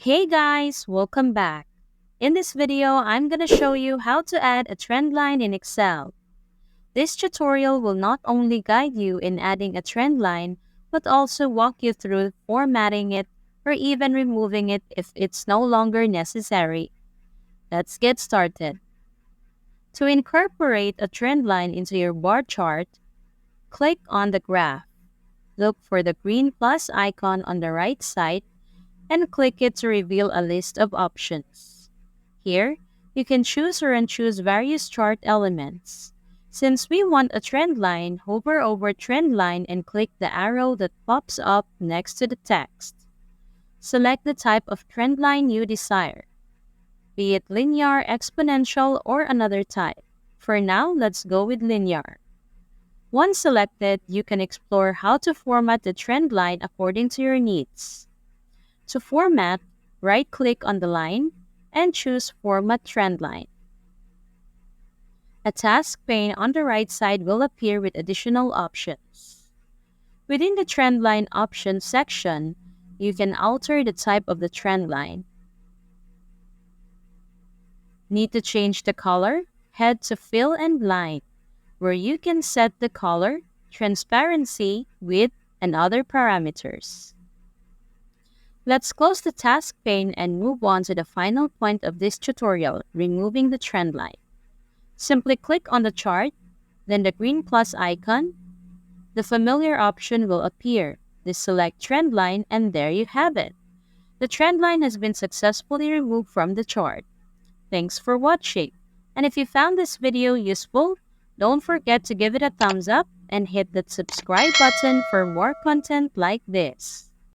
Hey guys, welcome back. In this video, I'm going to show you how to add a trend line in Excel. This tutorial will not only guide you in adding a trend line, but also walk you through formatting it or even removing it if it's no longer necessary. Let's get started. To incorporate a trend line into your bar chart, click on the graph. Look for the green plus icon on the right side and click it to reveal a list of options. Here, you can choose or unchoose various chart elements. Since we want a trend line, hover over trend line and click the arrow that pops up next to the text. Select the type of trend line you desire, be it linear, exponential, or another type. For now, let's go with linear. Once selected, you can explore how to format the trend line according to your needs. To format, right-click on the line and choose Format Trend Line. A task pane on the right side will appear with additional options. Within the Trend Line Options section, you can alter the type of the trend line. Need to change the color? Head to Fill and Line, where you can set the color, transparency, width, and other parameters. Let's close the task pane and move on to the final point of this tutorial, removing the trend line. Simply click on the chart, then the green plus icon. The familiar option will appear. Select trend line, and there you have it. The trend line has been successfully removed from the chart. Thanks for watching. And if you found this video useful, don't forget to give it a thumbs up and hit that subscribe button for more content like this.